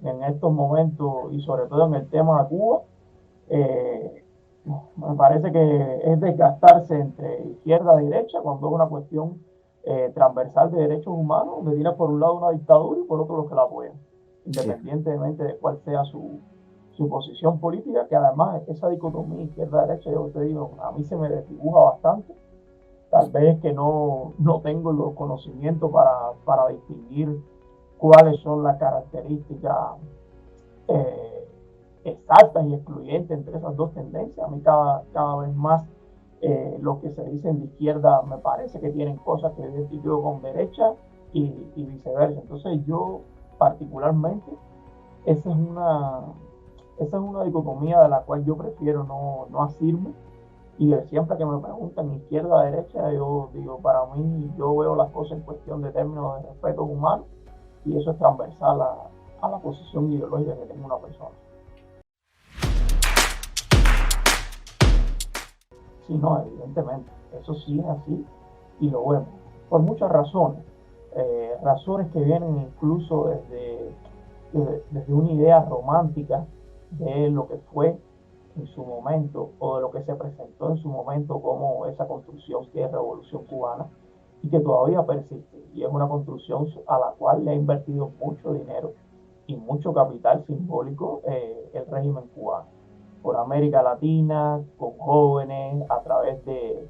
que en estos momentos, y sobre todo en el tema de Cuba, eh, me parece que es desgastarse entre izquierda y derecha cuando es una cuestión transversal de derechos humanos, donde tiene por un lado una dictadura y por otro los que la apoyan, Sí, independientemente de cuál sea su posición política, que además esa dicotomía izquierda-derecha, yo te digo, a mí se me desdibuja bastante. Tal vez que no tengo los conocimientos para distinguir cuáles son las características eh, exactas y excluyentes entre esas dos tendencias. A mí cada vez más los que se dicen de izquierda me parece que tienen cosas que identifico con derecha y viceversa. Entonces yo particularmente, esa es una, esa es una dicotomía de la cual yo prefiero no asirme. Y siempre que me preguntan izquierda o derecha, yo digo, para mí, yo veo las cosas en cuestión de términos de respeto humano y eso es transversal a la posición ideológica que tenga una persona. Sí, no, evidentemente, eso sí es así y lo vemos. Por muchas razones. Razones que vienen incluso desde una idea romántica de lo que fue en su momento o de lo que se presentó en su momento como esa construcción que es Revolución Cubana y que todavía persiste. Y es una construcción a la cual le ha invertido mucho dinero y mucho capital simbólico el régimen cubano por América Latina, con jóvenes, a través de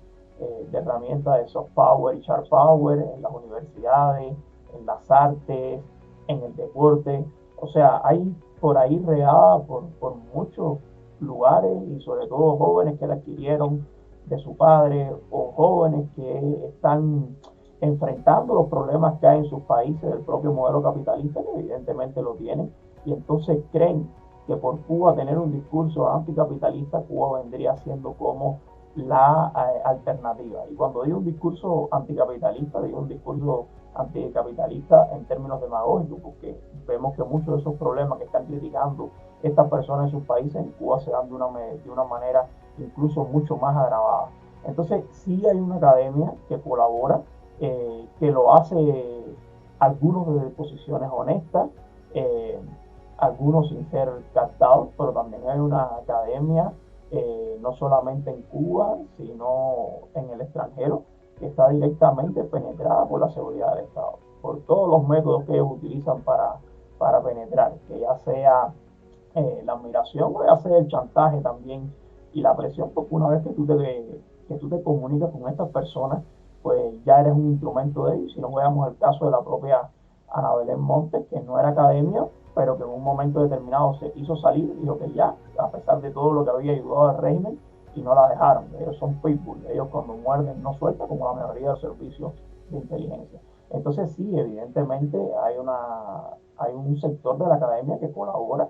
herramientas de soft power y sharp power en las universidades, en las artes, en el deporte. O sea, hay por ahí regada por muchos lugares y sobre todo jóvenes que la adquirieron de su padre o jóvenes que están enfrentando los problemas que hay en sus países del propio modelo capitalista, que evidentemente lo tienen, y entonces creen que por Cuba tener un discurso anticapitalista, Cuba vendría siendo como la alternativa. Y cuando digo un discurso anticapitalista, digo un discurso anticapitalista en términos demagógicos, porque vemos que muchos de esos problemas que están criticando estas personas en sus países en Cuba se dan de una manera incluso mucho más agravada. Entonces, sí hay una academia que colabora, que lo hace algunos desde posiciones honestas, eh, algunos sin ser captados, pero también hay una academia, no solamente en Cuba, sino en el extranjero, que está directamente penetrada por la seguridad del Estado, por todos los métodos que ellos utilizan para penetrar, que ya sea la admiración o ya sea el chantaje también y la presión, porque una vez que tú te comunicas con estas personas, pues ya eres un instrumento de ellos. Si nos veamos el caso de la propia Ana Belén Montes, que no era academia, pero que en un momento determinado se quiso salir y dijo que ya, a pesar de todo lo que había ayudado al régimen, y no la dejaron. Ellos son pitbull, ellos cuando muerden no sueltan como la mayoría de los servicios de inteligencia. Entonces sí, evidentemente hay un sector de la academia que colabora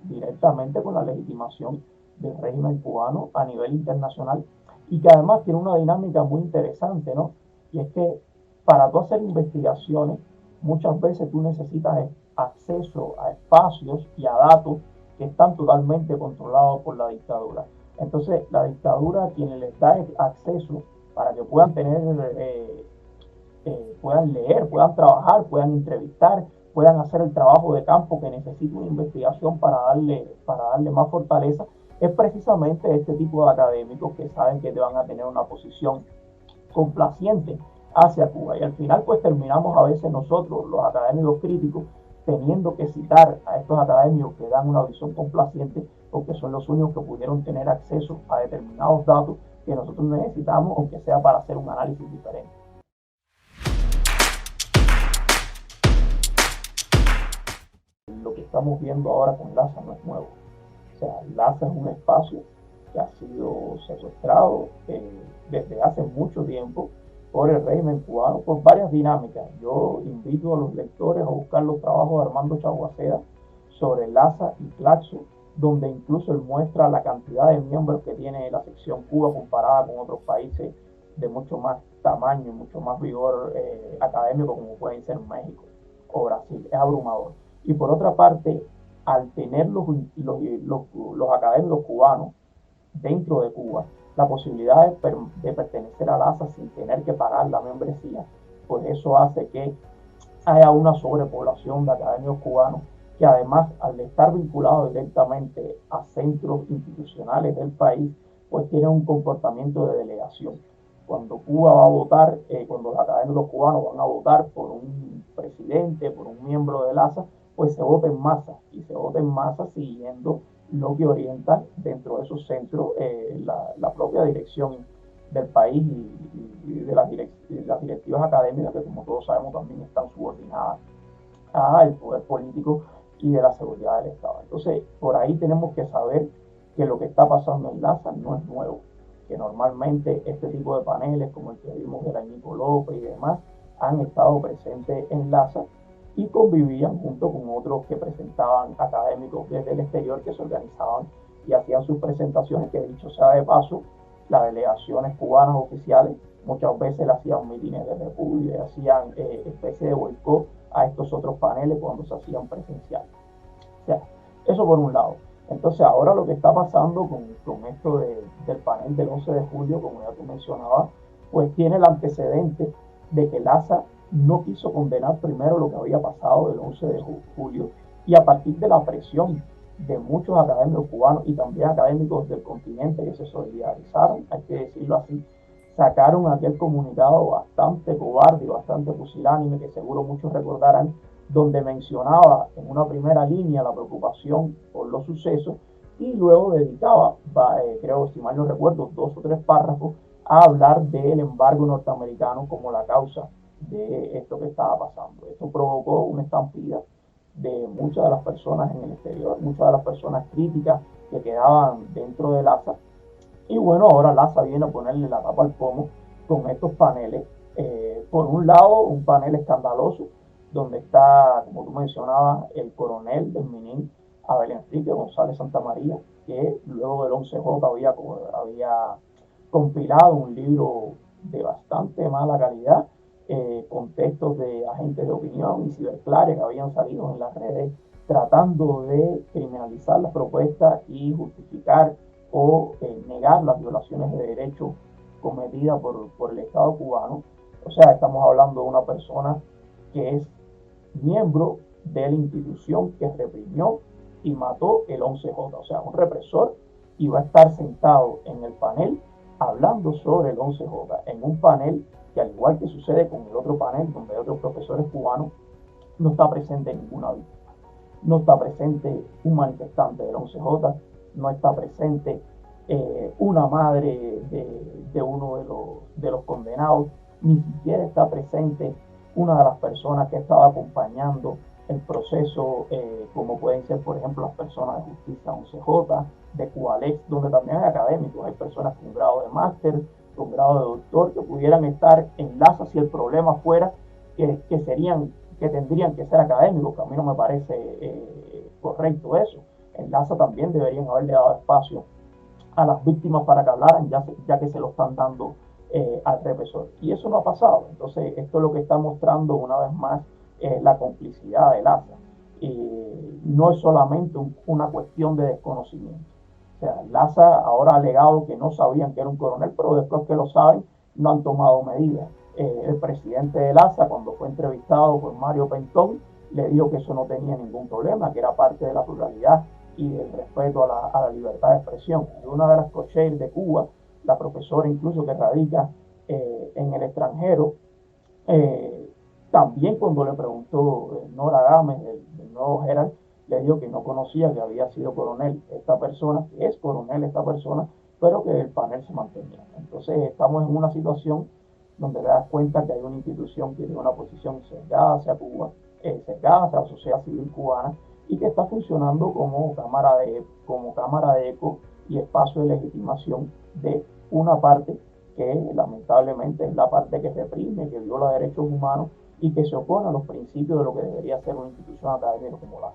directamente con la legitimación del régimen cubano a nivel internacional y que además tiene una dinámica muy interesante, ¿no? Y es que para tú hacer investigaciones, muchas veces tú necesitas acceso a espacios y a datos que están totalmente controlados por la dictadura. Entonces, la dictadura a quienes les da acceso para que puedan tener, puedan leer, puedan trabajar, puedan entrevistar, puedan hacer el trabajo de campo que necesita una investigación para darle más fortaleza, es precisamente este tipo de académicos que saben que te van a tener una posición complaciente hacia Cuba. Y al final pues terminamos a veces nosotros, los académicos críticos, teniendo que citar a estos académicos que dan una visión complaciente porque son los únicos que pudieron tener acceso a determinados datos que nosotros necesitamos, aunque sea para hacer un análisis diferente. Lo que estamos viendo ahora con LASA no es nuevo. O sea, LASA es un espacio que ha sido secuestrado desde hace mucho tiempo por el régimen cubano, por varias dinámicas. Yo invito a los lectores a buscar los trabajos de Armando Chaguaceda sobre LASA y Claxo, donde incluso él muestra la cantidad de miembros que tiene la sección Cuba comparada con otros países de mucho más tamaño y mucho más vigor académico, como pueden ser México o Brasil. Es abrumador. Y por otra parte, al tener los académicos cubanos dentro de Cuba la posibilidad de pertenecer al ASA sin tener que pagar la membresía, pues eso hace que haya una sobrepoblación de académicos cubanos que además al estar vinculado directamente a centros institucionales del país, pues tienen un comportamiento de delegación. Cuando Cuba va a votar, cuando los académicos cubanos van a votar por un presidente, por un miembro del ASA, pues se vota en masa, y se vota en masa siguiendo lo que orienta dentro de esos centros la propia dirección del país y de las directivas académicas, que como todos sabemos también están subordinadas al poder político y de la seguridad del Estado. Entonces, por ahí tenemos que saber que lo que está pasando en LASA no es nuevo, que normalmente este tipo de paneles, como el que vimos de la Nico López y demás, han estado presentes en LASA y convivían junto con otros que presentaban académicos desde el exterior que se organizaban y hacían sus presentaciones, que dicho sea de paso, las delegaciones cubanas oficiales muchas veces le hacían mítines de repudio, hacían especie de boicot a estos otros paneles cuando se hacían presenciales. O sea, eso por un lado. Entonces ahora lo que está pasando con esto del panel del 11 de julio, como ya tú mencionabas, pues tiene el antecedente de que LASA no quiso condenar primero lo que había pasado del 11 de julio, y a partir de la presión de muchos académicos cubanos y también académicos del continente que se solidarizaron, hay que decirlo así, sacaron aquel comunicado bastante cobarde y bastante pusilánime, que seguro muchos recordarán, donde mencionaba en una primera línea la preocupación por los sucesos y luego dedicaba, creo, si mal no recuerdo, 2 o 3 párrafos a hablar del embargo norteamericano como la causa de esto que estaba pasando. Esto provocó una estampida de muchas de las personas en el exterior, muchas de las personas críticas que quedaban dentro del ASA. Y bueno, ahora LASA viene a ponerle la tapa al pomo con estos paneles. Por un lado, un panel escandaloso, donde está, como tú mencionabas, el coronel del MININ, Abel Enrique González Santamaría, que luego del 11J había compilado un libro de bastante mala calidad, con textos de agentes de opinión y ciberclares que habían salido en las redes tratando de criminalizar las propuestas y justificar o negar las violaciones de derechos cometidas por el Estado cubano. O sea, estamos hablando de una persona que es miembro de la institución que reprimió y mató el 11J, o sea, un represor, y va a estar sentado en el panel hablando sobre el 11J, en un panel que, al igual que sucede con el otro panel, donde hay otros profesores cubanos, no está presente ninguna víctima, no está presente un manifestante del 11J, no está presente una madre de uno de los condenados, ni siquiera está presente una de las personas que estaba acompañando el proceso, como pueden ser, por ejemplo, las personas de Justicia 11J, de Cubalex, donde también hay académicos, hay personas con grado de máster, con grado de doctor, que pudieran estar en LASA si el problema fuera que tendrían que ser académicos, que a mí no me parece correcto eso. En LASA también deberían haberle dado espacio a las víctimas para que hablaran, ya que se lo están dando al represor. Y eso no ha pasado. Entonces, esto es lo que está mostrando una vez más la complicidad del ASA. No es solamente una cuestión de desconocimiento. O sea, el ASA ahora ha alegado que no sabían que era un coronel, pero después que lo saben, no han tomado medidas. El presidente del ASA, cuando fue entrevistado por Mario Pentón, le dijo que eso no tenía ningún problema, que era parte de la pluralidad y del respeto a la libertad de expresión. Y una de las cocheiras de Cuba, la profesora incluso que radica en el extranjero, también cuando le preguntó Nora Gámez del nuevo Herald, le dijo que no conocía que había sido coronel esta persona, que es coronel esta persona, pero que el panel se mantenía. Entonces estamos en una situación donde te das cuenta que hay una institución que tiene una posición cerrada hacia Cuba, cerrada hacia la sociedad civil cubana, y que está funcionando como cámara de eco y espacio de legitimación de una parte que lamentablemente es la parte que reprime, que viola derechos humanos y que se opone a los principios de lo que debería ser una institución académica como la